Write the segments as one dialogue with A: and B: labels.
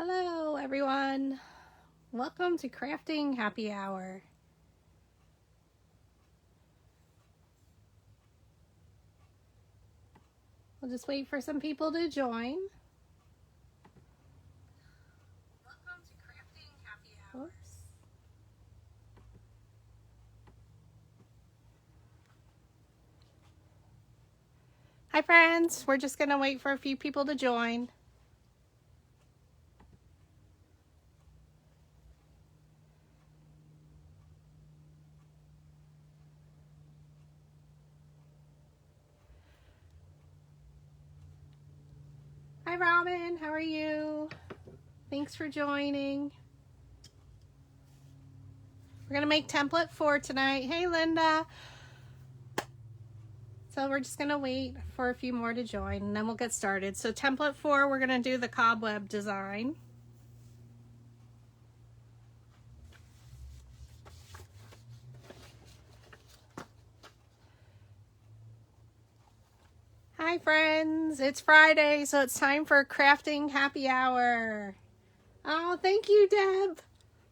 A: Hello everyone, welcome to Crafting Happy Hour. We'll just wait for some people to join. Welcome to Crafting Happy Hour. Hi friends, we're just gonna wait for a few people to join. Hi Robin, how are you? Thanks for joining. We're gonna make template 4 tonight. Hey Linda. So we're just gonna wait for a few more to join and then we'll get started. So template 4, we're gonna do the cobweb design. Hi friends, it's Friday, so it's time for Crafting Happy Hour. Oh, thank you, Deb.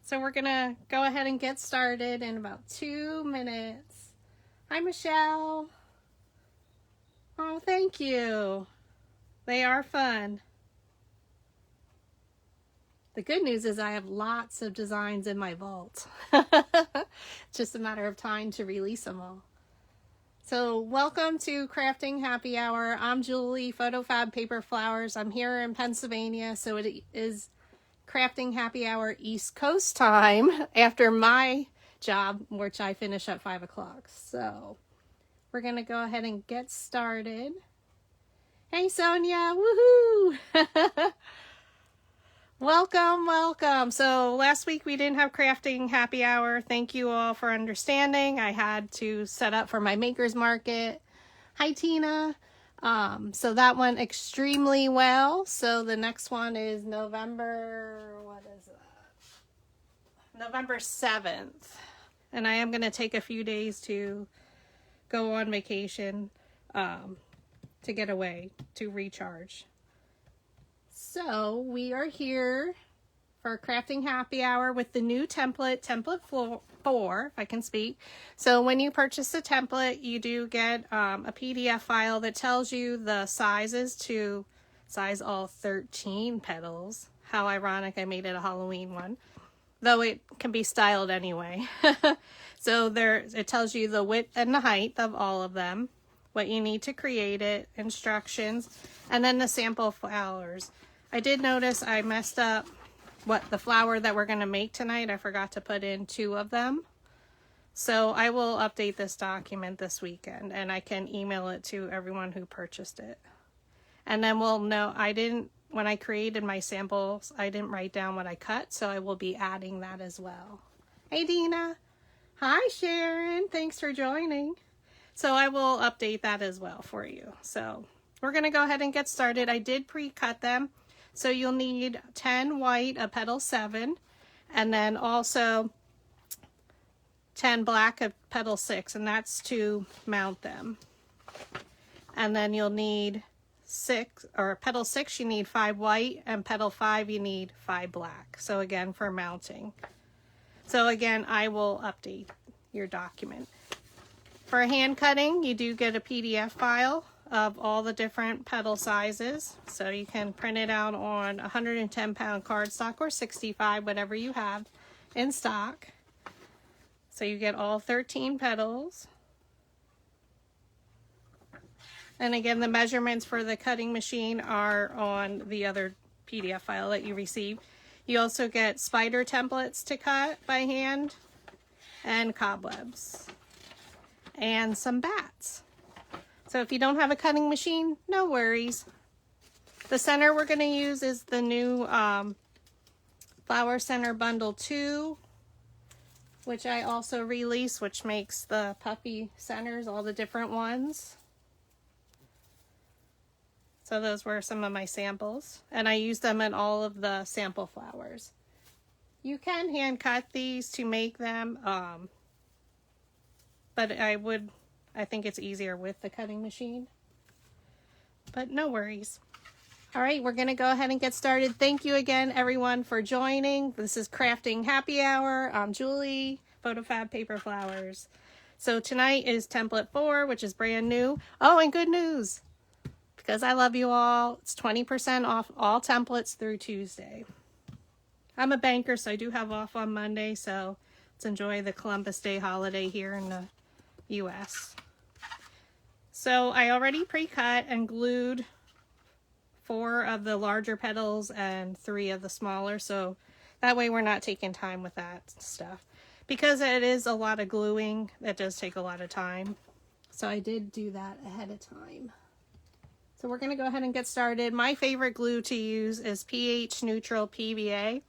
A: So we're gonna go ahead and get started in about 2 minutes. Hi, Michelle. Oh, thank you. They are fun. The good news is I have lots of designs in my vault. It's just a matter of time to release them all. So welcome to Crafting Happy Hour. I'm Julie, PhotoFabPaperFlowers. I'm here in Pennsylvania, so it is Crafting Happy Hour East Coast time after my job, which I finish at 5 o'clock. So we're going to go ahead and get started. Hey, Sonia. Woohoo! Welcome, welcome. So last week we didn't have Crafting Happy Hour. Thank you all for understanding. I had to set up for my maker's market. Hi, Tina. So that went extremely well. So the next one is November 7th. And I am going to take a few days to go on vacation to get away, to recharge. So we are here for Crafting Happy Hour with the new template 4, if I can speak. So when you purchase the template, you do get a PDF file that tells you the sizes to size all 13 petals. How ironic, I made it a Halloween one, though it can be styled anyway. So it tells you the width and the height of all of them, what you need to create it, instructions, and then the sample flowers. I did notice I messed up the flower that we're going to make tonight. I forgot to put in 2 of them. So I will update this document this weekend and I can email it to everyone who purchased it. And then we'll know, when I created my samples, I didn't write down what I cut, so I will be adding that as well. Hey Dina. Hi Sharon. Thanks for joining. So I will update that as well for you. So we're going to go ahead and get started. I did pre-cut them. So you'll need 10 white, a petal 7, and then also 10 black, a petal 6, and that's to mount them. And then you'll need petal 6, you need 5 white, and petal 5, you need 5 black. So again, for mounting. So again, I will update your document. For hand cutting, you do get a PDF file of all the different petal sizes. So you can print it out on 110-pound cardstock or 65, whatever you have in stock. So you get all 13 petals. And again, the measurements for the cutting machine are on the other PDF file that you receive. You also get spider templates to cut by hand and cobwebs and some bats. So if you don't have a cutting machine, no worries. The center we're going to use is the new Flower Center Bundle 2, which I also released, which makes the puffy centers, all the different ones. So those were some of my samples, and I used them in all of the sample flowers. You can hand cut these to make them, but I think it's easier with the cutting machine, but no worries. All right, we're going to go ahead and get started. Thank you again, everyone, for joining. This is Crafting Happy Hour. I'm Julie, PhotoFabPaperFlowers. So tonight is template 4, which is brand new. Oh, and good news, because I love you all, it's 20% off all templates through Tuesday. I'm a banker, so I do have off on Monday, so let's enjoy the Columbus Day holiday here in the U.S. So I already pre-cut and glued 4 of the larger petals and 3 of the smaller, so that way we're not taking time with that stuff. Because it is a lot of gluing, that does take a lot of time. So I did do that ahead of time. So we're going to go ahead and get started. My favorite glue to use is pH neutral PVA.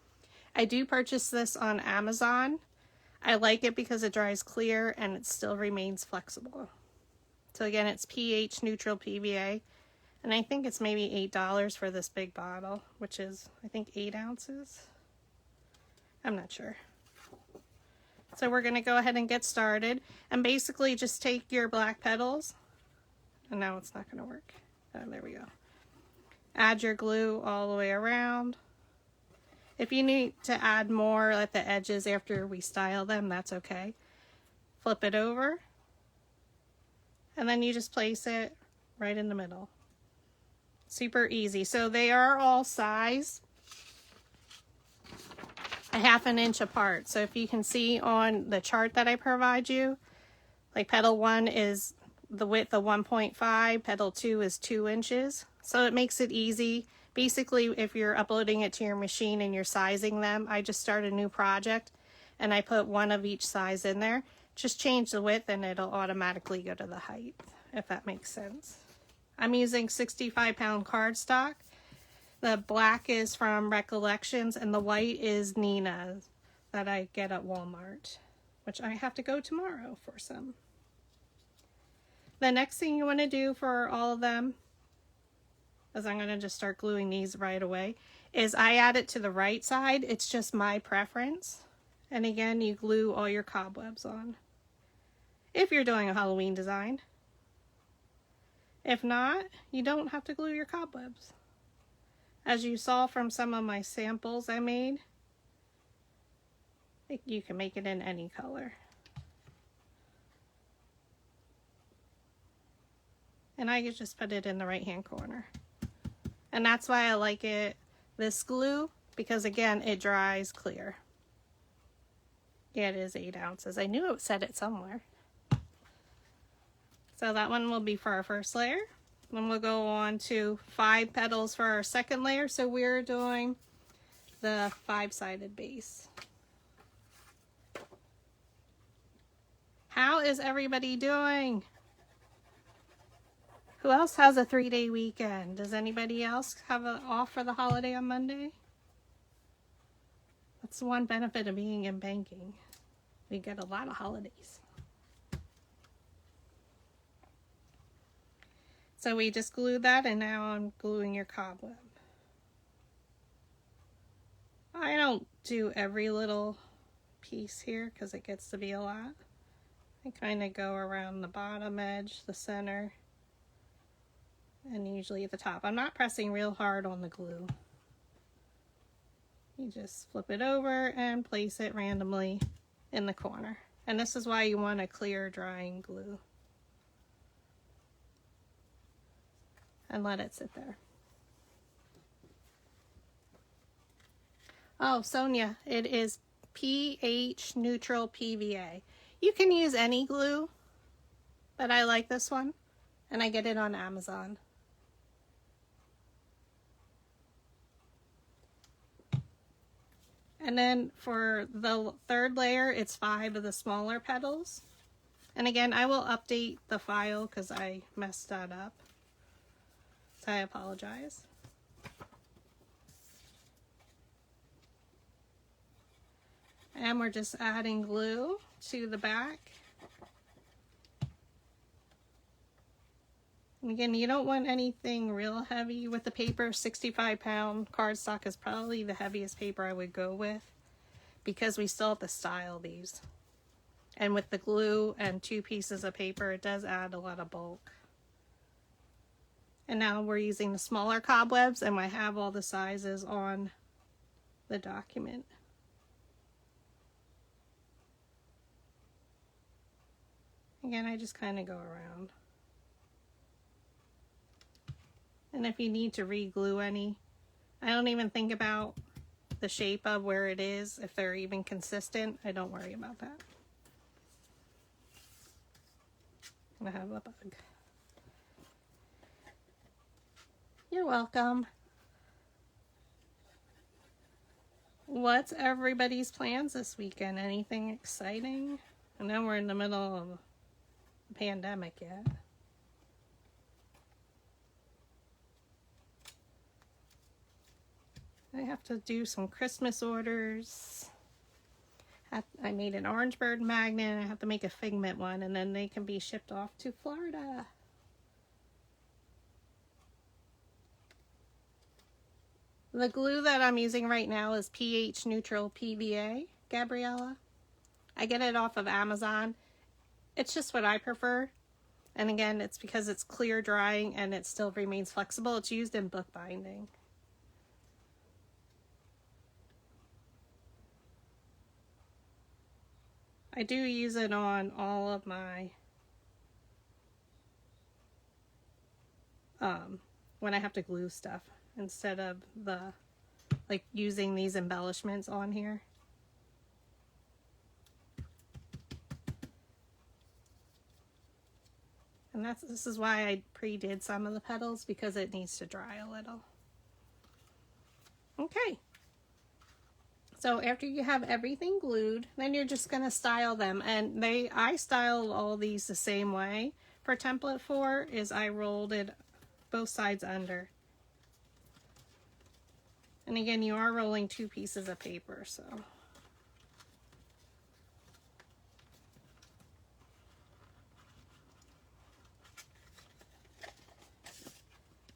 A: I do purchase this on Amazon. I like it because it dries clear and it still remains flexible. So again, it's pH neutral PVA. And I think it's maybe $8 for this big bottle, which is, I think, 8 ounces. I'm not sure. So we're going to go ahead and get started. And basically just take your black petals. And now it's not going to work. Oh, there we go. Add your glue all the way around. If you need to add more at the edges after we style them, that's okay. Flip it over. And then you just place it right in the middle. Super easy. So they are all size a ½ inch apart. So if you can see on the chart that I provide you, like petal 1 is the width of 1.5, petal 2 is 2 inches. So it makes it easy. Basically, if you're uploading it to your machine and you're sizing them, I just start a new project and I put 1 of each size in there. Just change the width and it'll automatically go to the height, if that makes sense. I'm using 65-pound cardstock. The black is from Recollections and the white is Nina's that I get at Walmart, which I have to go tomorrow for some. The next thing you want to do for all of them, as I'm going to just start gluing these right away, is I add it to the right side. It's just my preference. And again, you glue all your cobwebs on, if you're doing a Halloween design. If not, you don't have to glue your cobwebs. As you saw from some of my samples I made, you can make it in any color. And I just put it in the right hand corner. And that's why I like it, this glue, because again, it dries clear. Yeah, it is 8 ounces. I knew it said it somewhere. So that one will be for our first layer. Then we'll go on to 5 petals for our second layer. So we're doing the 5-sided base. How is everybody doing? Who else has a 3-day weekend? Does anybody else have an off for the holiday on Monday? That's one benefit of being in banking. We get a lot of holidays. So we just glued that and now I'm gluing your cobweb. I don't do every little piece here because it gets to be a lot. I kind of go around the bottom edge, the center, and usually at the top. I'm not pressing real hard on the glue. You just flip it over and place it randomly in the corner. And this is why you want a clear drying glue. And let it sit there. Oh, Sonia, it is pH neutral PVA. You can use any glue, but I like this one, and I get it on Amazon. And then for the third layer, it's 5 of the smaller petals. And again, I will update the file because I messed that up. So I apologize. And we're just adding glue to the back. And again, you don't want anything real heavy with the paper. 65-pound cardstock is probably the heaviest paper I would go with because we still have to style these. And with the glue and 2 pieces of paper, it does add a lot of bulk. And now we're using the smaller cobwebs, and I have all the sizes on the document. Again, I just kind of go around. And if you need to re-glue any, I don't even think about the shape of where it is, if they're even consistent. I don't worry about that. I have a bug. You're welcome. What's everybody's plans this weekend? Anything exciting? I know we're in the middle of the pandemic yet. I have to do some Christmas orders. I made an orange bird magnet. I have to make a figment one, and then they can be shipped off to Florida. The glue that I'm using right now is pH neutral PVA, Gabriella. I get it off of Amazon. It's just what I prefer. And again, it's because it's clear drying and it still remains flexible. It's used in bookbinding. I do use it on all of my, when I have to glue stuff, instead of like using these embellishments on here. And this is why I pre-did some of the petals, because it needs to dry a little. Okay. So after you have everything glued, then you're just going to style them. And I styled all these the same way. For template 4 is I rolled it both sides under. And again, you are rolling 2 pieces of paper, so.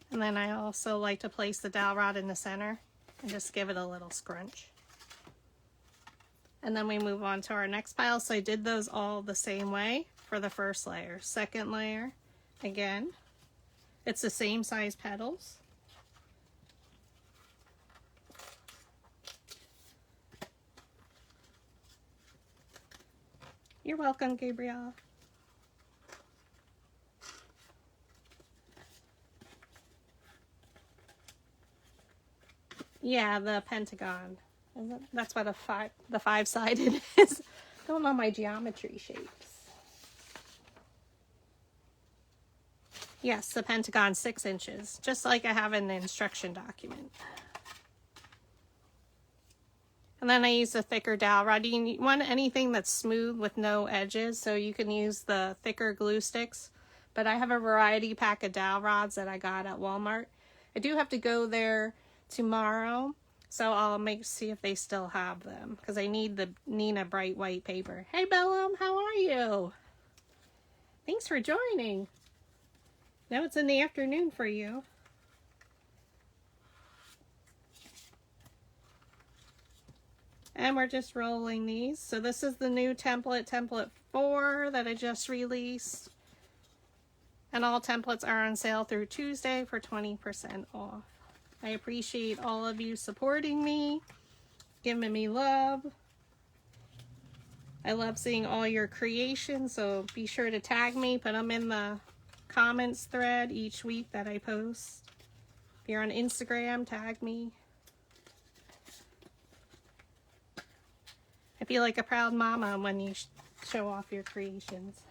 A: And then I also like to place the dowel rod in the center and just give it a little scrunch. And then we move on to our next pile. So I did those all the same way for the first layer. Second layer, again, it's the same size petals. You're welcome, Gabrielle. Yeah, the pentagon. That's what the five-sided is. Going on my geometry shapes. Yes, the pentagon, 6 inches, just like I have in the instruction document. And then I use a thicker dowel rod. You want anything that's smooth with no edges, so you can use the thicker glue sticks. But I have a variety pack of dowel rods that I got at Walmart. I do have to go there tomorrow, so I'll see if they still have them, because I need the Nina bright white paper. Hey Bellum, how are you? Thanks for joining. Now it's in the afternoon for you. And we're just rolling these. So this is the new template 4 that I just released. And all templates are on sale through Tuesday for 20% off. I appreciate all of you supporting me, giving me love. I love seeing all your creations, so be sure to tag me, put them in the comments thread each week that I post. If you're on Instagram, tag me. I feel like a proud mama when you show off your creations.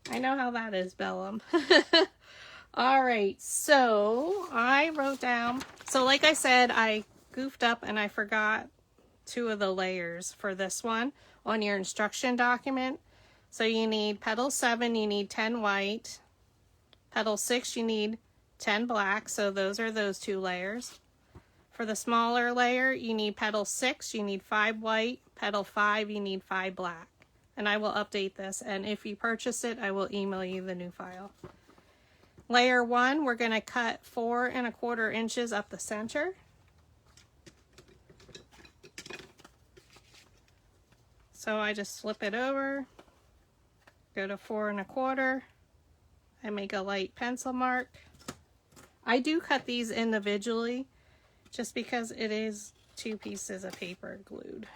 A: I know how that is, Bellum. All right, so I wrote down, so like I said, I goofed up and I forgot 2 of the layers for this one on your instruction document. So you need petal 7, you need 10 white. Petal 6, you need 10 black, so those are those 2 layers. For the smaller layer, you need petal 6, you need 5 white. Petal 5, you need 5 black. And I will update this, and if you purchase it, I will email you the new file. Layer 1, we're going to cut 4 1/4 inches up the center. So I just flip it over, go to 4 1/4. I make a light pencil mark. I do cut these individually just because it is 2 pieces of paper glued.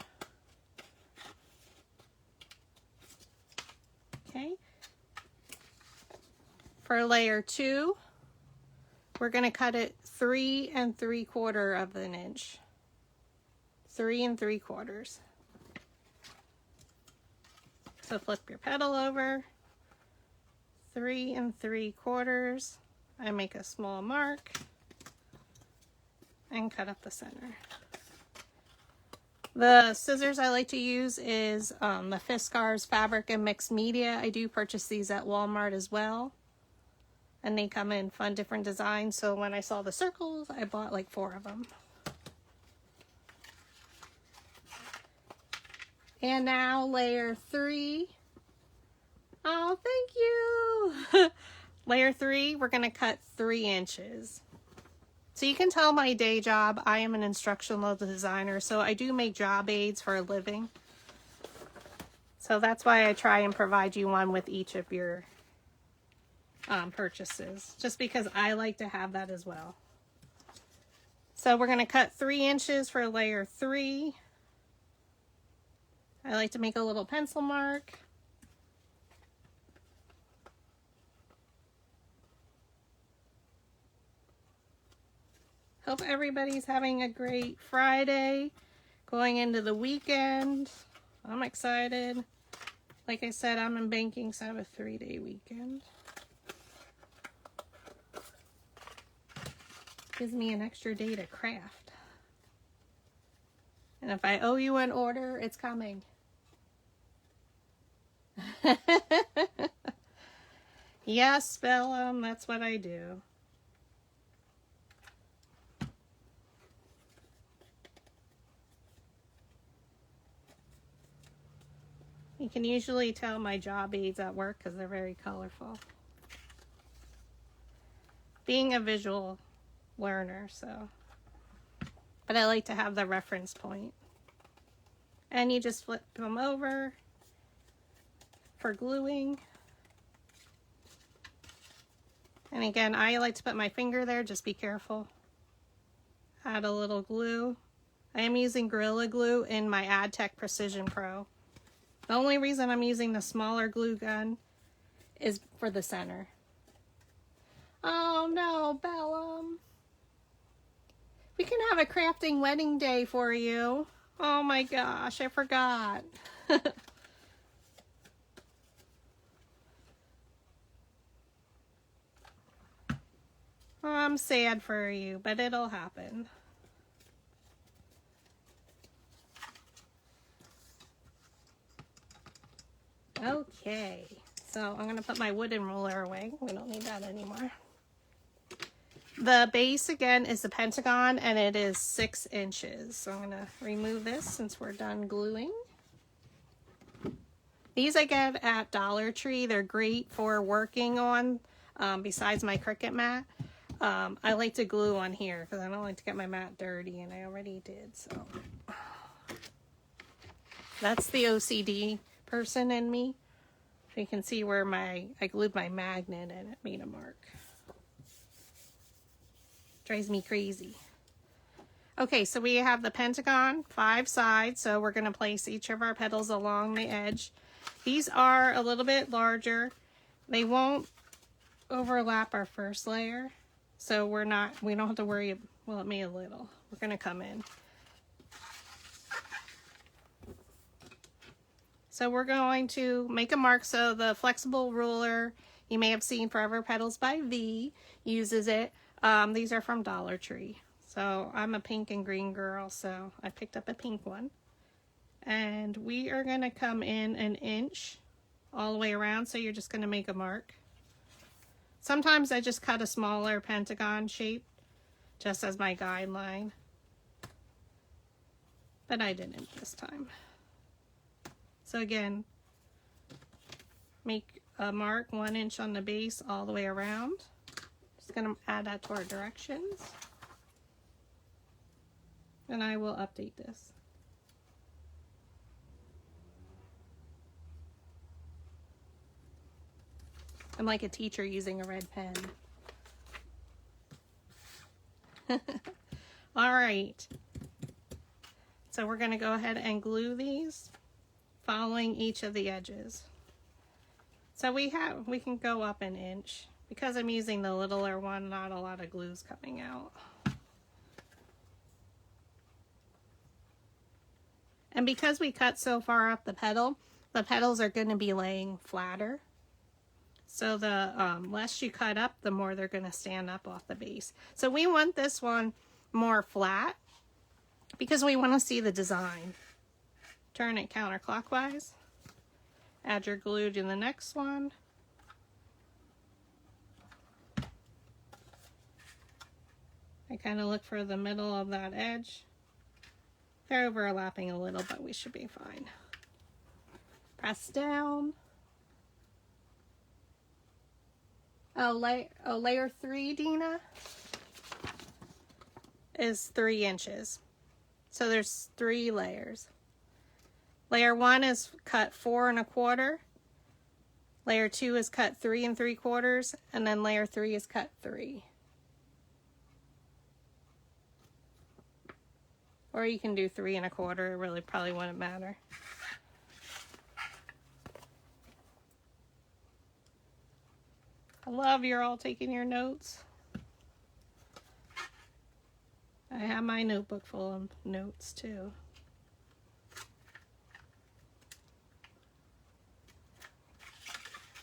A: Okay. For layer 2, we're going to cut it 3 3/4 of an inch. 3 3/4. So flip your petal over. 3 3/4. I make a small mark and cut up the center. The scissors I like to use is the Fiskars Fabric and Mixed Media. I do purchase these at Walmart as well. And they come in fun different designs. So when I saw the circles, I bought like 4 of them. And now layer 3. Oh, thank you. Layer 3, we're going to cut 3 inches. So you can tell my day job, I am an instructional designer, so I do make job aids for a living. So that's why I try and provide you one with each of your purchases, just because I like to have that as well. So we're going to cut 3 inches for layer 3. I like to make a little pencil mark. Hope everybody's having a great Friday, going into the weekend. I'm excited. Like I said, I'm in banking, so I have a 3-day weekend. Gives me an extra day to craft. And if I owe you an order, it's coming. Yes, Bellum, that's what I do. You can usually tell my job aids at work because they're very colorful. Being a visual learner, so. But I like to have the reference point. And you just flip them over for gluing. And again, I like to put my finger there, just be careful. Add a little glue. I am using Gorilla Glue in my AdTech Precision Pro. The only reason I'm using the smaller glue gun is for the center. Oh no, Bellum. We can have a crafting wedding day for you. Oh my gosh, I forgot. Oh, I'm sad for you, but it'll happen. Okay, so I'm going to put my wooden ruler away. We don't need that anymore. The base, again, is the pentagon, and it is 6 inches. So I'm going to remove this since we're done gluing. These I get at Dollar Tree. They're great for working on, besides my Cricut mat. I like to glue on here because I don't like to get my mat dirty, and I already did, so. That's the OCD person in me. So you can see where I glued my magnet and it made a mark. Drives me crazy. Okay, so we have the pentagon, 5 sides, so we're going to place each of our petals along the edge. These are a little bit larger. They won't overlap our first layer, so we don't have to worry. Well, it may a little. We're going to come in. So we're going to make a mark. So the flexible ruler, you may have seen Forever Petals by V, uses it. These are from Dollar Tree. So I'm a pink and green girl, so I picked up a pink one. And we are going to come in 1 inch all the way around, so you're just going to make a mark. Sometimes I just cut a smaller pentagon shape, just as my guideline. But I didn't this time. So again, make a mark 1 inch on the base all the way around. Just going to add that to our directions. And I will update this. I'm like a teacher using a red pen. All right. So we're going to go ahead and glue these, following each of the edges. So we can go up an inch. Because I'm using the littler one, not a lot of glue's coming out. And because we cut so far up the petals are going to be laying flatter. So the less you cut up, the more they're going to stand up off the base. So we want this one more flat because we want to see the design. Turn it counterclockwise. Add your glue to the next one. I kind of look for the middle of that edge. They're overlapping a little, but we should be fine. Press down. Layer 3, Dina, is 3 inches. So there's 3 layers. Layer 1 is cut 4 1/4. Layer 2 is cut 3 3/4, and then layer 3 is cut 3. Or you can do 3 1/4. It really probably wouldn't matter. I love you're all taking your notes. I have my notebook full of notes too.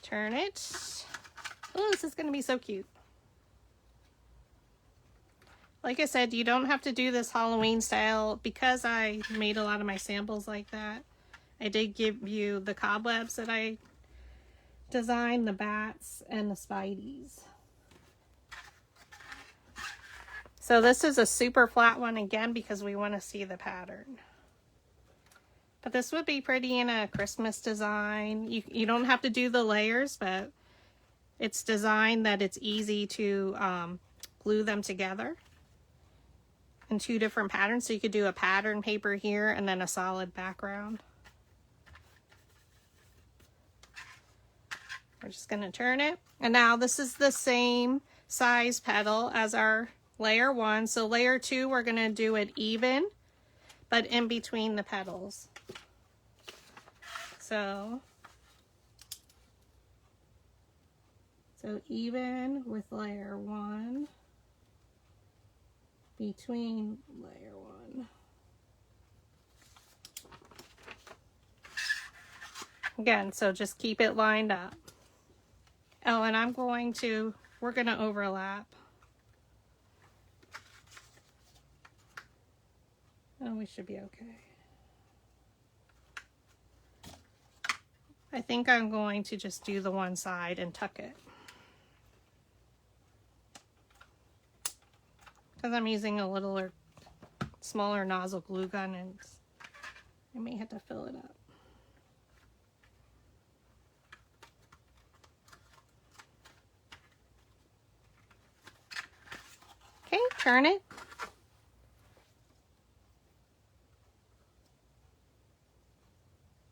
A: Turn it. Oh, this is going to be so cute. Like I said, you don't have to do this Halloween style. Because I made a lot of my samples like that, I did give you the cobwebs that I designed, the bats, and the spideys. So this is a super flat one again because we want to see the pattern. But this would be pretty in a Christmas design. You don't have to do the layers, but it's designed that it's easy to glue them together in 2 different patterns. So you could do a pattern paper here and then a solid background. We're just going to turn it. And now this is the same size petal as our layer 1. So layer 2, we're going to do it even, but in between the petals. So even with layer 1, between layer 1. Again, so just keep it lined up. Oh, and we're going to overlap. Oh, we should be okay. I think I'm going to just do the one side and tuck it. Because I'm using a littler, smaller nozzle glue gun, and I may have to fill it up. Okay, turn it.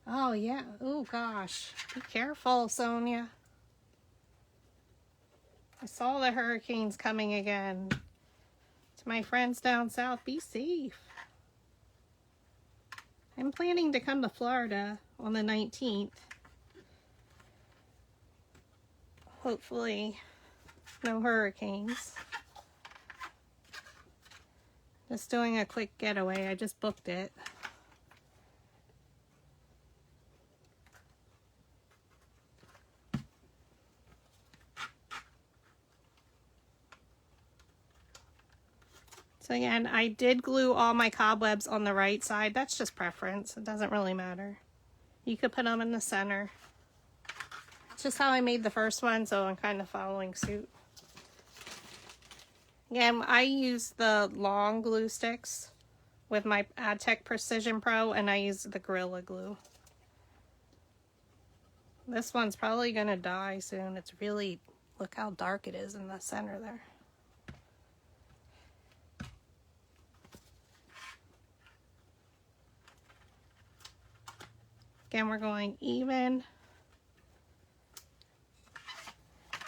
A: Oh yeah, oh gosh, be careful, Sonia. I saw the hurricanes coming again. To my friends down south, be safe. I'm planning to come to Florida on the 19th. Hopefully, no hurricanes. Just doing a quick getaway. I just booked it. So again, I did glue all my cobwebs on the right side. That's just preference. It doesn't really matter. You could put them in the center. It's just how I made the first one, so I'm kind of following suit. Again, I use the long glue sticks with my AdTech Precision Pro, and I use the Gorilla Glue. This one's probably going to die soon. It's really, look how dark it is in the center there. Again, we're going even.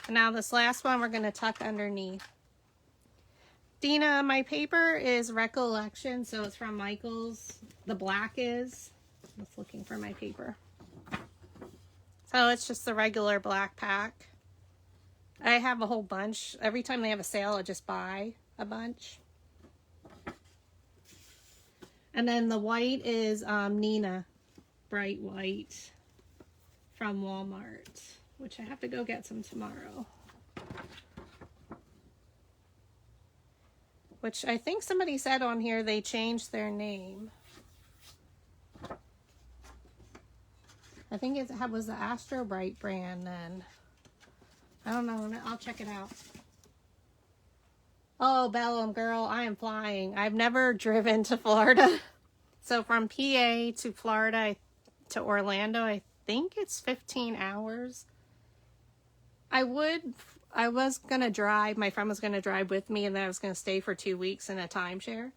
A: And now this last one we're going to tuck underneath. Dina, my paper is Recollection, so it's from Michaels. The black is. I was looking for my paper. So it's just the regular black pack. I have a whole bunch. Every time they have a sale, I just buy a bunch. And then the white is Nina, bright white from Walmart, which I have to go get some tomorrow. Which I think somebody said on here they changed their name. I think it was the Astro Bright brand then. I don't know. I'll check it out. Oh, Bellum girl, I am flying. I've never driven to Florida. So from PA to Florida to Orlando, I think it's 15 hours. I was going to drive. My friend was going to drive with me, and then I was going to stay for 2 weeks in a timeshare.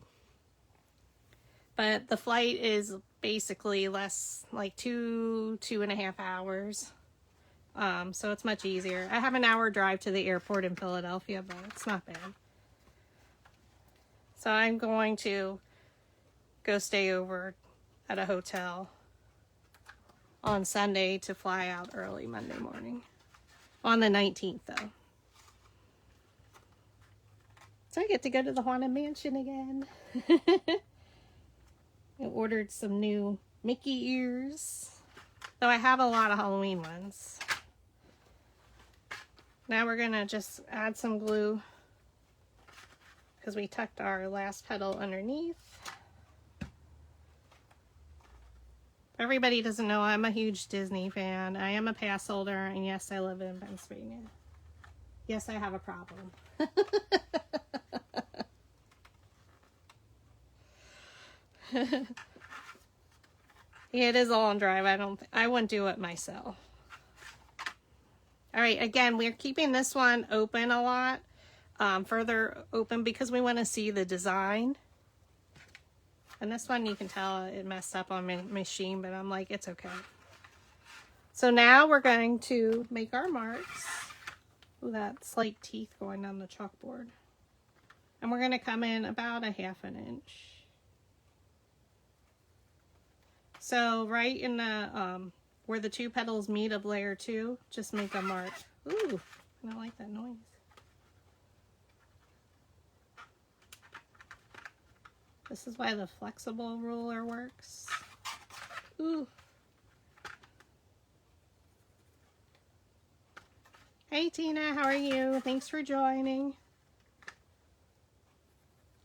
A: But the flight is basically less, like 2.5 hours. So it's much easier. I have an hour drive to the airport in Philadelphia, but it's not bad. So I'm going to go stay over at a hotel on Sunday to fly out early Monday morning. On the 19th, though. So I get to go to the Haunted Mansion again. I ordered some new Mickey ears. Though I have a lot of Halloween ones. Now we're going to just add some glue, because we tucked our last petal underneath. Everybody doesn't know I'm a huge Disney fan. I am a pass holder, and yes, I live in Pennsylvania. Yes, I have a problem. Yeah, it is a long drive. I wouldn't do it myself. All right, again, we're keeping this one open a lot, further open, because we want to see the design. And this one, you can tell it messed up on my machine, but I'm like, it's okay. So now we're going to make our marks. Ooh, that slight teeth going down the chalkboard. And we're going to come in about 1/2 inch. So right in the, where the two petals meet of layer 2, just make a mark. Ooh, I don't like that noise. This is why the flexible ruler works. Ooh. Hey Tina, how are you? Thanks for joining.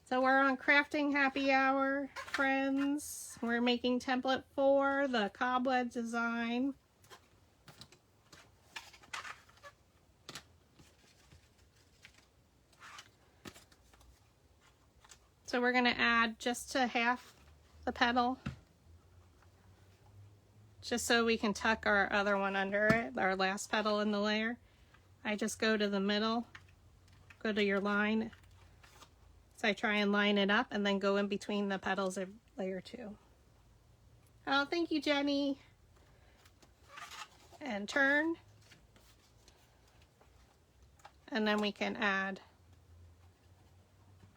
A: So we're on crafting happy hour, friends. We're making template 4, the Cobweb design. So we're going to add just to half the petal, just so we can tuck our other one under it, our last petal in the layer. I just go to the middle, go to your line. So I try and line it up and then go in between the petals of layer 2. Oh, thank you, Jenny. And turn. And then we can add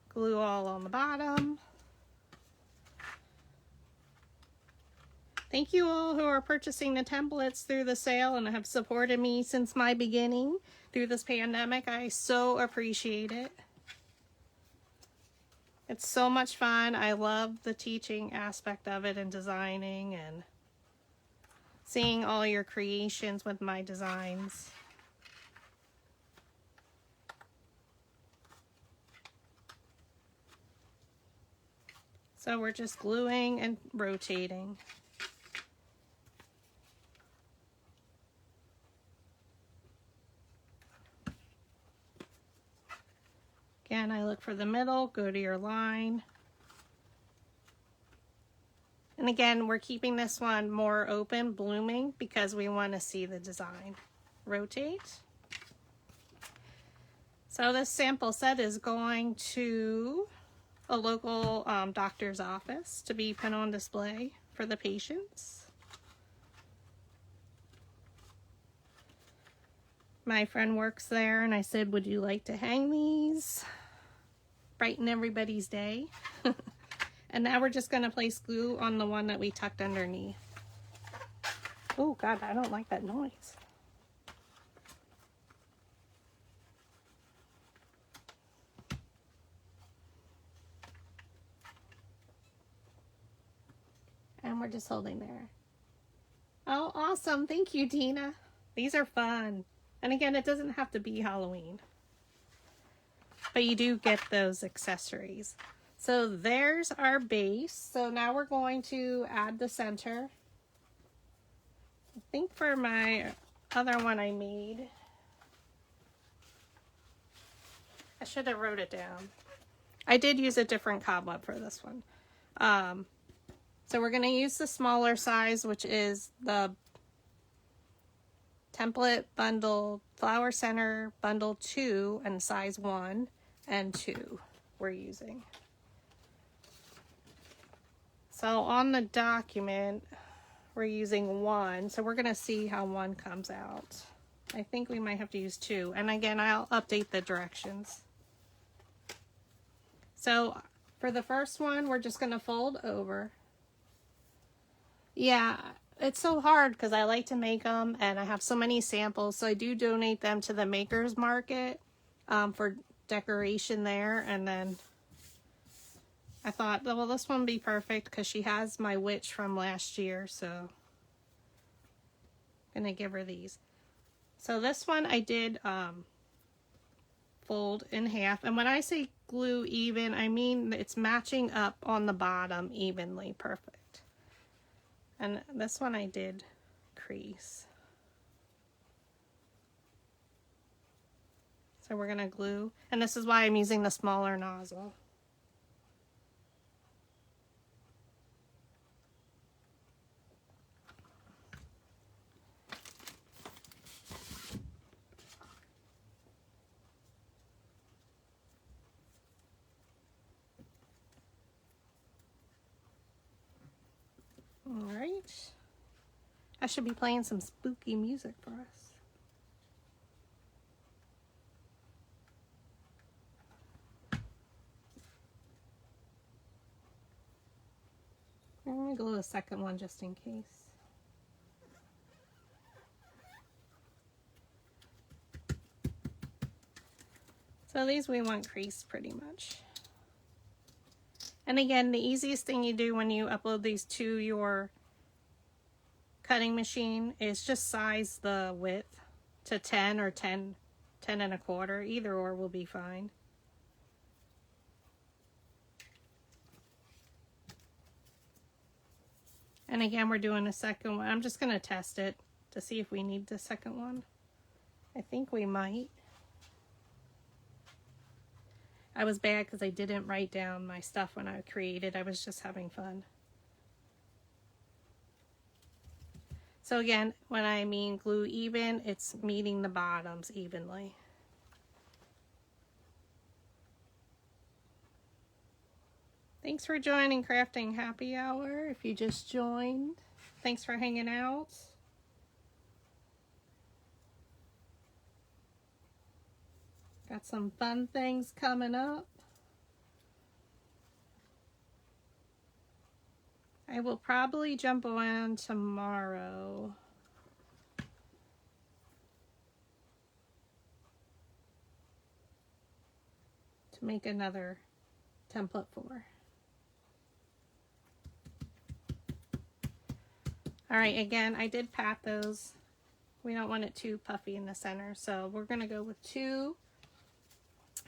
A: glue all on the bottom. Thank you all who are purchasing the templates through the sale and have supported me since my beginning through this pandemic. I so appreciate it. It's so much fun. I love the teaching aspect of it and designing and seeing all your creations with my designs. So we're just gluing and rotating. Again, I look for the middle, go to your line. And again, we're keeping this one more open, blooming, because we want to see the design. Rotate. So this sample set is going to a local doctor's office to be put on display for the patients. My friend works there, and I said, would you like to hang these? Brighten everybody's day. And now we're just going to place glue on the one that we tucked underneath. Oh God, I don't like that noise. And we're just holding there. Oh, awesome. Thank you, Tina. These are fun. And again, it doesn't have to be Halloween, but you do get those accessories. So there's our base. So now we're going to add the center. I think for my other one I made, I should have wrote it down. I did use a different cobweb for this one. So we're going to use the smaller size, which is the template bundle flower center bundle 2 and size 1 and 2 we're using. So on the document we're using 1, so we're going to see how 1 comes out. I think we might have to use 2, and again I'll update the directions. So for the first one we're just going to fold over. Yeah, it's so hard because I like to make them and I have so many samples, so I do donate them to the makers market for decoration there. And then I thought, well, this one would be perfect because she has my witch from last year, so I'm gonna give her these. So this one I did fold in half, and when I say glue even, I mean it's matching up on the bottom evenly, perfect. And this one I did crease. So we're gonna glue, and this is why I'm using the smaller nozzle. All right. I should be playing some spooky music for us. I'm going to glue a second one just in case. So these we want creased pretty much. And again, the easiest thing you do when you upload these to your cutting machine is just size the width to 10 or 10 and a quarter. Either or will be fine. And again, we're doing a second one. I'm just going to test it to see if we need the second one. I think we might. I was bad because I didn't write down my stuff when I created. I was just having fun. So again, when I mean glue even, it's meeting the bottoms evenly. Thanks for joining Crafting Happy Hour. If you just joined, thanks for hanging out. Got some fun things coming up. I will probably jump on tomorrow. To make another template for. Alright, again, I did pat those. We don't want it too puffy in the center, so we're going to go with 2.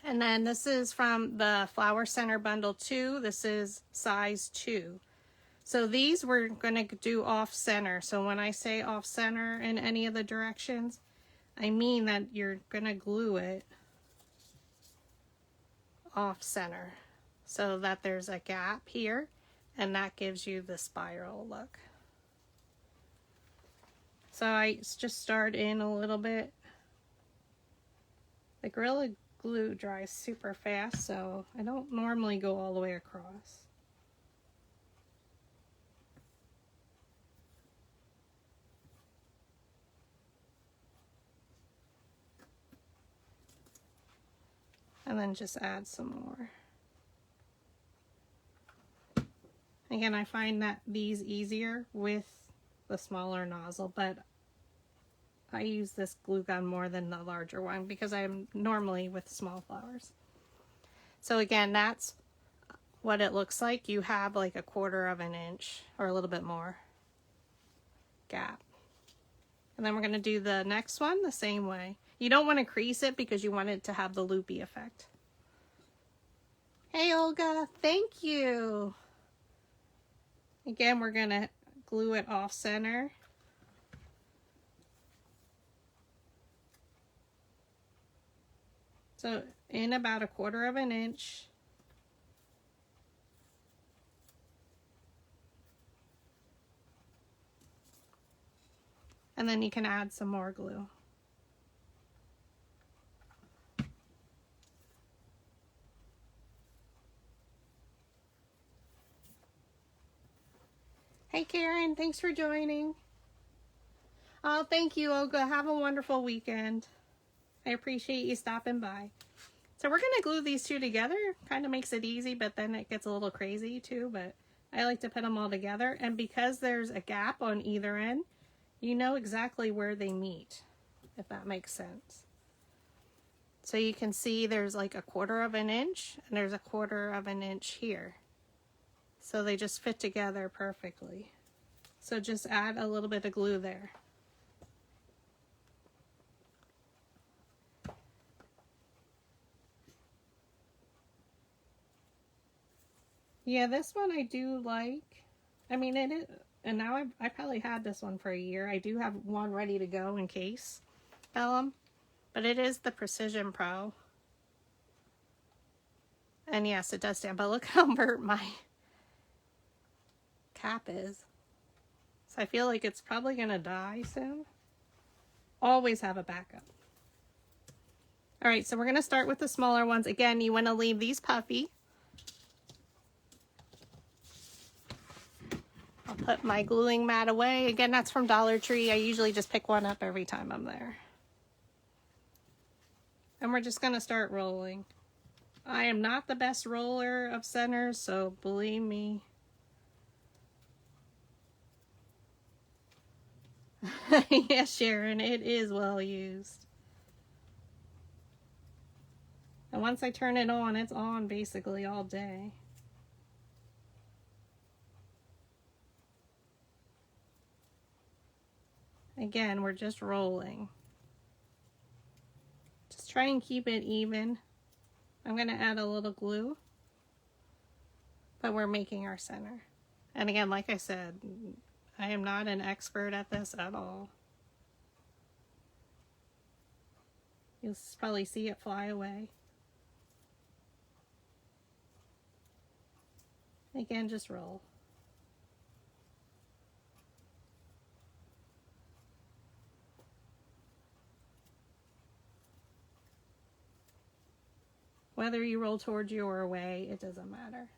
A: And then this is from the Flower Center Bundle 2. This is size 2. So these we're going to do off center. So when I say off center in any of the directions, I mean that you're going to glue it off center so that there's a gap here, and that gives you the spiral look. So I just start in a little bit. The Gorilla Glue dries super fast, so I don't normally go all the way across. And then just add some more. Again, I find that these easier with the smaller nozzle, but I use this glue gun more than the larger one because I'm normally with small flowers. So again, that's what it looks like. You have like a 1/4 of an inch or a little bit more gap. And then we're going to do the next one the same way. You don't want to crease it because you want it to have the loopy effect. Hey Olga, thank you. Again, we're going to glue it off center. So in about a 1/4 of an inch. And then you can add some more glue. Hey Karen, thanks for joining. Oh, thank you, Olga. Have a wonderful weekend. I appreciate you stopping by. So we're going to glue these two together. Kind of makes it easy, but then it gets a little crazy too. But I like to put them all together. And because there's a gap on either end, you know exactly where they meet, if that makes sense. So you can see there's like a 1/4 of an inch and there's a 1/4 of an inch here. So they just fit together perfectly. So just add a little bit of glue there. Yeah, this one I do like. I mean, it is, and now I probably had this one for a year. I do have one ready to go in case, vellum, but it is the Precision Pro. And yes, it does stand, but look how burnt my cap is. So I feel like it's probably gonna die soon. Always have a backup. All right, so we're gonna start with the smaller ones. Again, you wanna leave these puffy. I'll put my gluing mat away. Again, that's from Dollar Tree. I usually just pick one up every time I'm there. And we're just gonna start rolling. I am not the best roller of centers, so believe me. Yes, Sharon, it is well used. And once I turn it on, it's on basically all day. Again, we're just rolling. Just try and keep it even. I'm going to add a little glue, but we're making our center. And again, like I said, I am not an expert at this at all. You'll probably see it fly away. Again, just roll. Whether you roll towards you or away, it doesn't matter.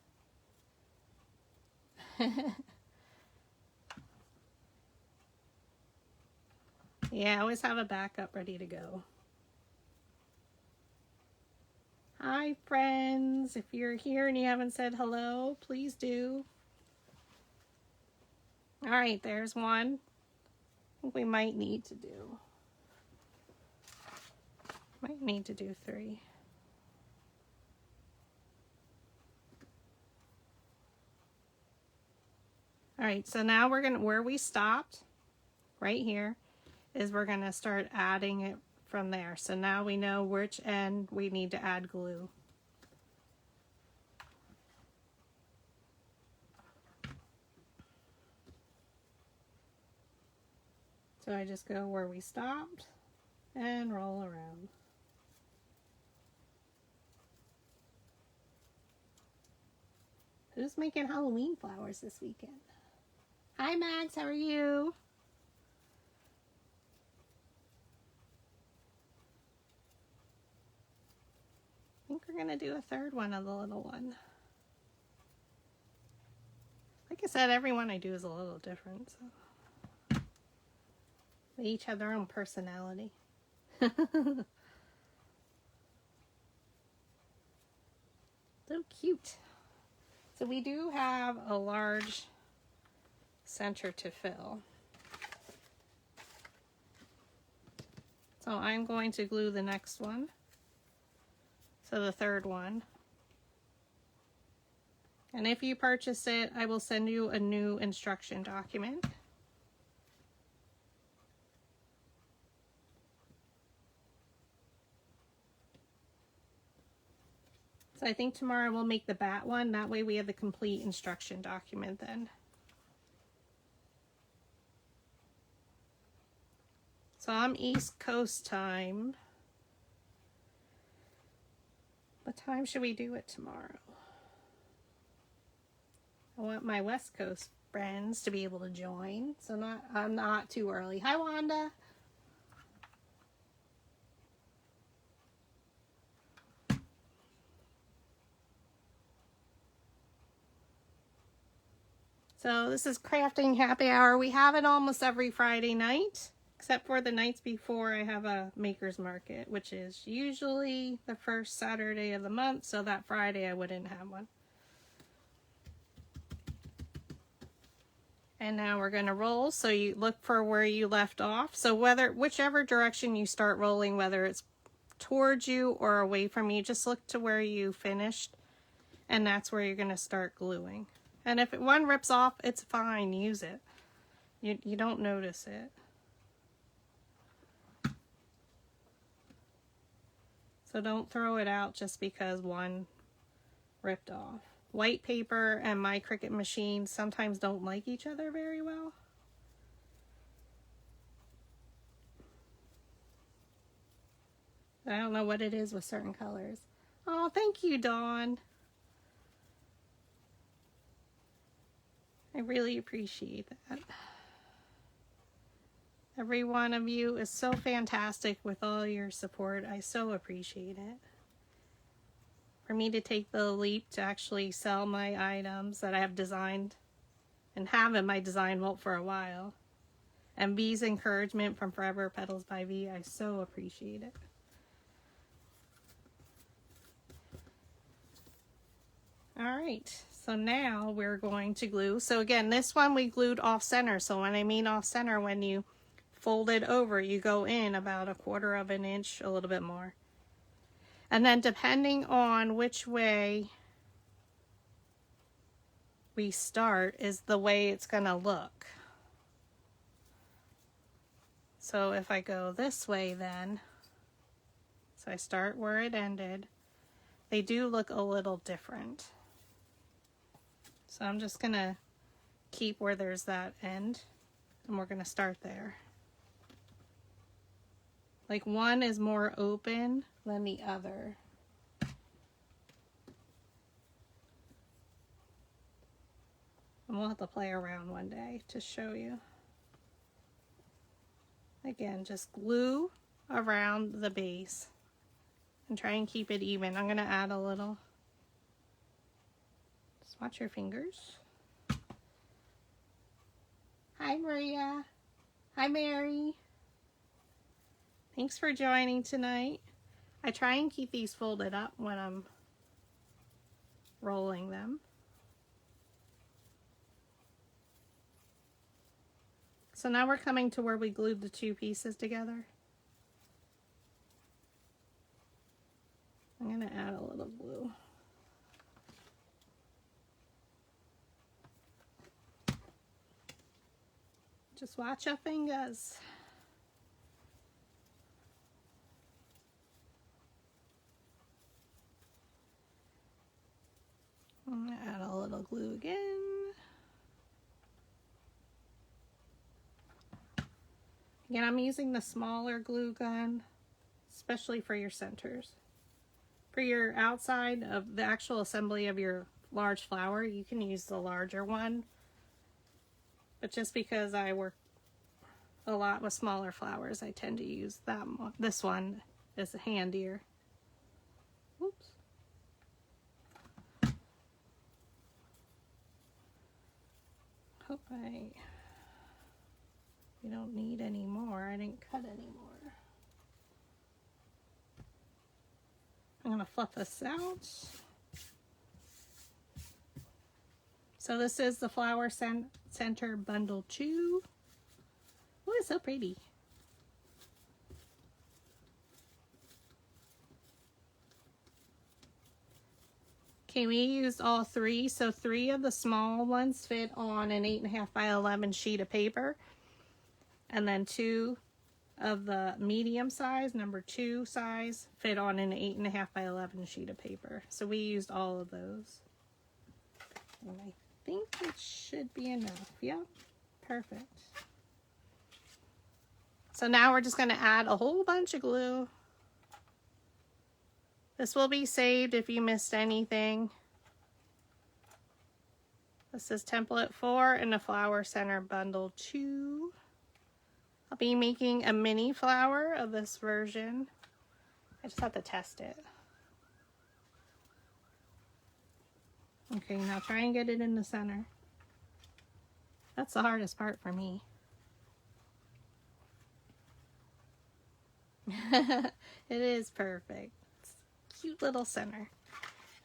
A: Yeah, I always have a backup ready to go. Hi, friends. If you're here and you haven't said hello, please do. All right, there's one. I think we might need to do. Might need to do 3. All right, so now we're gonna, where we stopped, right here, is we're gonna start adding it from there. So now we know which end we need to add glue. So I just go where we stopped and roll around. Who's making Halloween flowers this weekend? Hi Max, how are you? I think we're gonna do a third one of the little one. Like I said, every one I do is a little different. So. They each have their own personality. So cute. So we do have a large center to fill. So I'm going to glue the next one. So the third one. And if you purchase it, I will send you a new instruction document. So I think tomorrow we'll make the bat one. That way we have the complete instruction document then. So I'm East Coast time. What time should we do it tomorrow? I want my West Coast friends to be able to join. So I'm not too early. Hi, Wanda. So this is crafting happy hour. We have it almost every Friday night, except for the nights before I have a maker's market, which is usually the first Saturday of the month. So that Friday I wouldn't have one. And now we're going to roll. So you look for where you left off. So whichever direction you start rolling, whether it's towards you or away from you, just look to where you finished. And that's where you're going to start gluing. And if one rips off, it's fine. Use it. You don't notice it. So don't throw it out just because one ripped off. White paper and my Cricut machine sometimes don't like each other very well. I don't know what it is with certain colors. Oh, thank you, Dawn. I really appreciate that. Every one of you is so fantastic with all your support. I so appreciate it. For me to take the leap to actually sell my items that I have designed and have in my design vault for a while. And V's encouragement from Forever Petals by V, I so appreciate it. All right, so now we're going to glue. So again, this one we glued off center. So when I mean off center, when you fold it over, you go in about 1/4 of an inch, a little bit more. And then depending on which way we start is the way it's gonna look. So if I go this way then, so I start where it ended, they do look a little different. So I'm just gonna keep where there's that end and we're gonna start there. Like one is more open than the other. And we'll have to play around one day to show you. Again, just glue around the base and try and keep it even. I'm gonna add a little. Just watch your fingers. Hi, Maria. Hi, Mary. Thanks for joining tonight. I try and keep these folded up when I'm rolling them. So now we're coming to where we glued the two pieces together. I'm going to add a little glue. Just watch your fingers. I'm going to add a little glue again. Again, I'm using the smaller glue gun, especially for your centers. For your outside of the actual assembly of your large flower, you can use the larger one. But just because I work a lot with smaller flowers, I tend to use that one. This one is handier. Oops. Hope you don't need any more. I didn't cut any more. I'm gonna fluff this out. So this is the Flower Center Bundle 2. Oh, it's so pretty. Okay, we used all 3, so 3 of the small ones fit on an 8.5 by 11 sheet of paper, and then 2 of the medium size, number 2 size, fit on an 8.5 by 11 sheet of paper. So we used all of those. And I think it should be enough. Yep, perfect. So now we're just going to add a whole bunch of glue. This will be saved if you missed anything. This is template 4 in the Flower Center Bundle 2. I'll be making a mini flower of this version. I just have to test it. Okay, now try and get it in the center. That's the hardest part for me. It is perfect. Cute little center.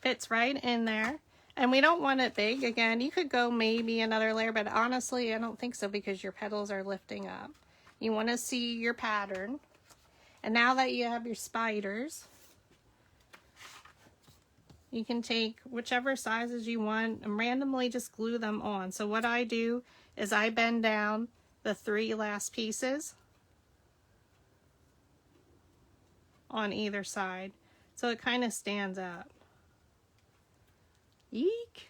A: Fits right in there. And we don't want it big. Again, you could go maybe another layer, but honestly, I don't think so because your petals are lifting up. You want to see your pattern. And now that you have your spiders, you can take whichever sizes you want and randomly just glue them on. So what I do is I bend down the 3 last pieces on either side. So it kind of stands out. Eek!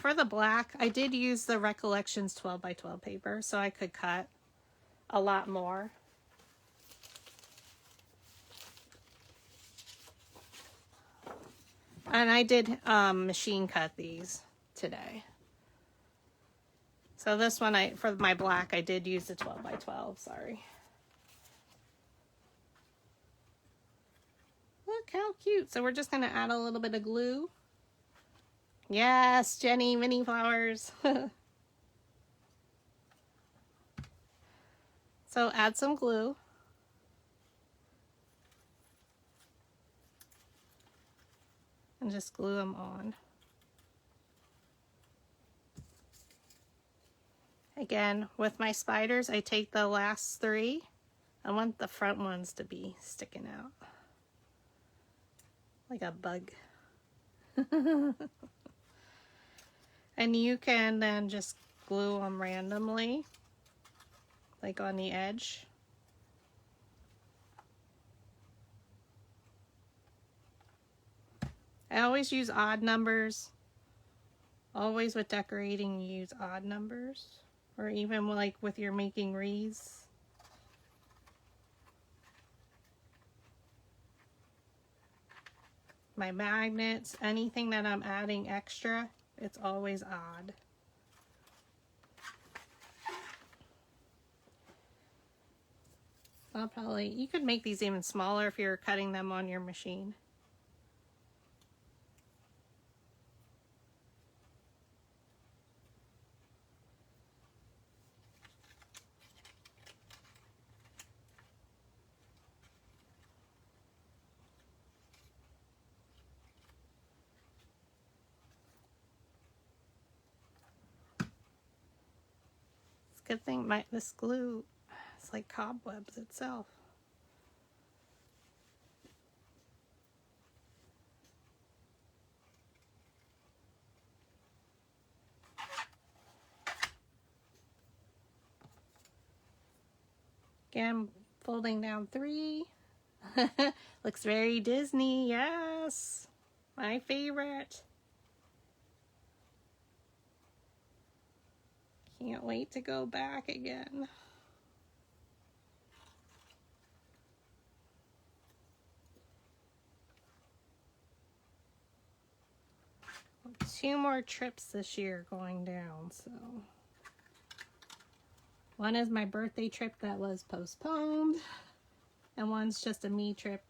A: For the black, I did use the Recollections 12 by 12 paper, so I could cut a lot more. And I did machine cut these today. So this one, for my black, I did use the 12 by 12, sorry. Look how cute. So we're just going to add a little bit of glue. Yes, Jenny, mini flowers. So add some glue. And just glue them on. Again, with my spiders, I take the last 3. I want the front ones to be sticking out. Like a bug. And you can then just glue them randomly, like on the edge. I always use odd numbers. Always with decorating, you use odd numbers. Or even like with your making wreaths. My magnets, anything that I'm adding extra, it's always odd. You could make these even smaller if you're cutting them on your machine. Good thing this glue is like cobwebs itself. Again, folding down 3. Looks very Disney, yes. My favorite. Can't wait to go back again. Two more trips this year going down, so. One is my birthday trip that was postponed, and one's just a me trip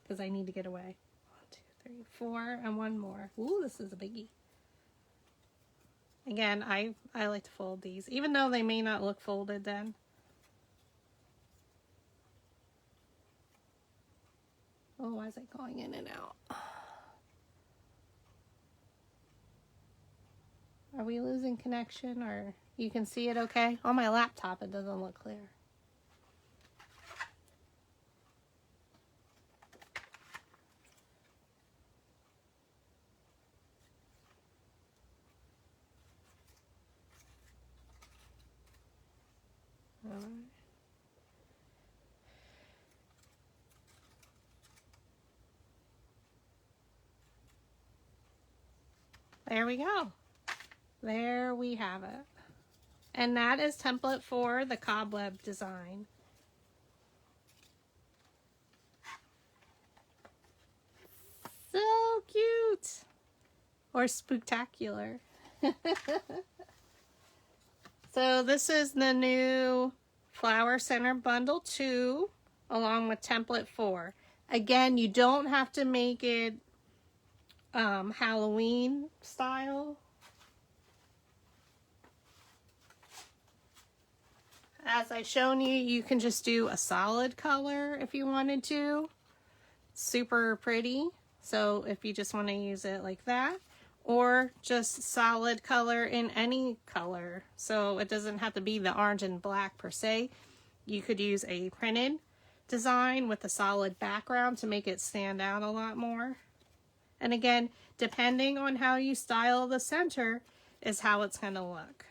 A: because I need to get away. 1, 2, 3, 4, and one more. Ooh, this is a biggie. Again, I like to fold these, even though they may not look folded then. Oh, why is it going in and out? Are we losing connection, or you can see it okay? On my laptop it doesn't look clear. All right. There we go. There we have it. And that is template for the cobweb design. So cute. Or spooktacular. So this is the new Flower Center Bundle 2 along with template 4. Again, you don't have to make it Halloween style. As I've shown you, you can just do a solid color if you wanted to. Super pretty. So if you just want to use it like that, or just solid color in any color. So it doesn't have to be the orange and black per se. You could use a printed design with a solid background to make it stand out a lot more. And again, depending on how you style the center is how it's going to look.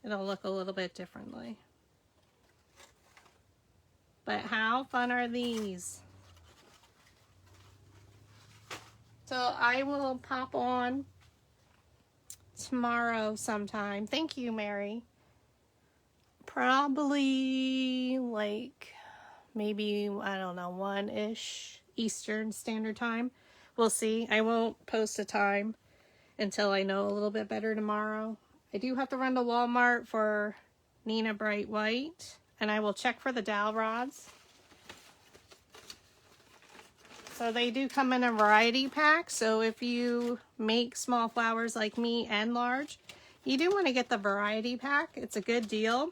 A: It'll look a little bit differently. But how fun are these? So I will pop on tomorrow sometime. Thank you, Mary. Probably like maybe, I don't know, 1-ish Eastern Standard Time. We'll see. I won't post a time until I know a little bit better tomorrow. I do have to run to Walmart for Nina Bright White, and I will check for the dowel rods. So they do come in a variety pack, so if you make small flowers like me and large, you do want to get the variety pack. It's a good deal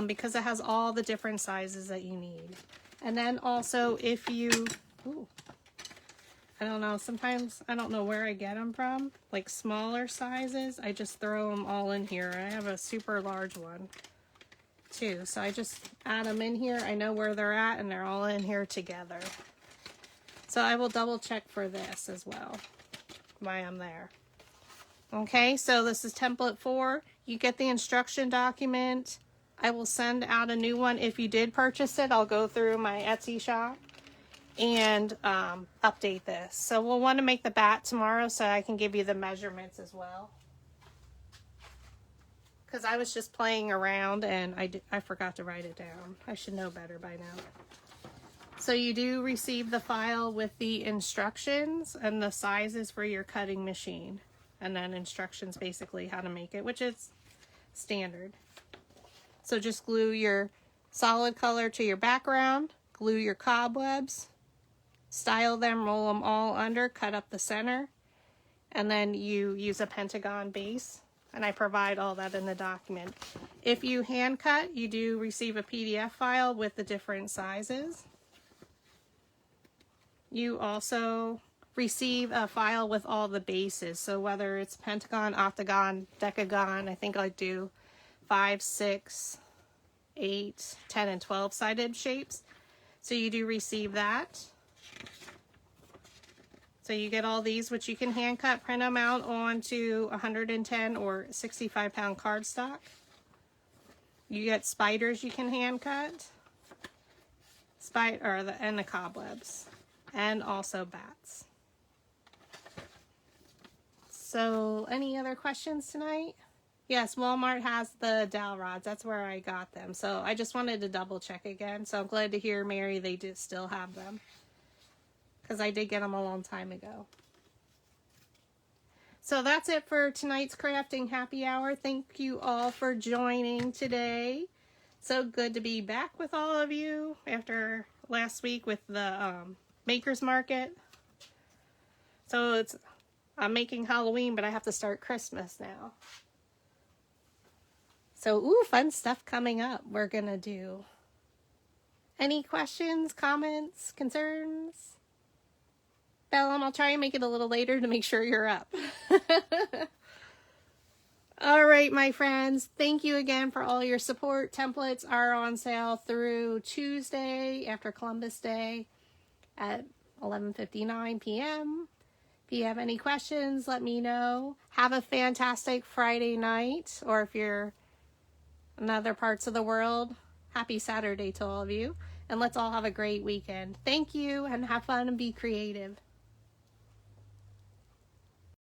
A: because it has all the different sizes that you need. And then also if you, I don't know, sometimes I don't know where I get them from, like smaller sizes, I just throw them all in here. I have a super large one too, so I just add them in here. I know where they're at and they're all in here together. So I will double check for this as well while I'm there. Okay, so this is template 4. You get the instruction document. I will send out a new one. If you did purchase it, I'll go through my Etsy shop and update this. So we'll want to make the bat tomorrow so I can give you the measurements as well. Because I was just playing around and I forgot to write it down. I should know better by now. So you do receive the file with the instructions and the sizes for your cutting machine. And then instructions basically how to make it, which is standard. So just glue your solid color to your background, glue your cobwebs, style them, roll them all under, cut up the center, and then you use a pentagon base. And I provide all that in the document. If you hand cut, you do receive a PDF file with the different sizes. You also receive a file with all the bases. So whether it's pentagon, octagon, decagon, I think I do 5, 6, 8, 10, and 12 sided shapes. So you do receive that. So you get all these, which you can hand cut, print them out onto 110 or 65 pound cardstock. You get spiders you can hand cut, and the cobwebs, and also bats. So any other questions tonight? Yes, Walmart has the dowel rods. That's where I got them. So I just wanted to double check again. So I'm glad to hear, Mary, they do still have them. Because I did get them a long time ago. So that's it for tonight's crafting happy hour. Thank you all for joining today. So good to be back with all of you after last week with the Maker's Market. So I'm making Halloween, but I have to start Christmas now. So, ooh, fun stuff coming up we're going to do. Any questions, comments, concerns? Bellum, I'll try and make it a little later to make sure you're up. All right, my friends, thank you again for all your support. Templates are on sale through Tuesday after Columbus Day at 11:59 p.m. If you have any questions, let me know. Have a fantastic Friday night, or if you're in other parts of the world, happy Saturday to all of you. And let's all have a great weekend. Thank you, and have fun and be creative.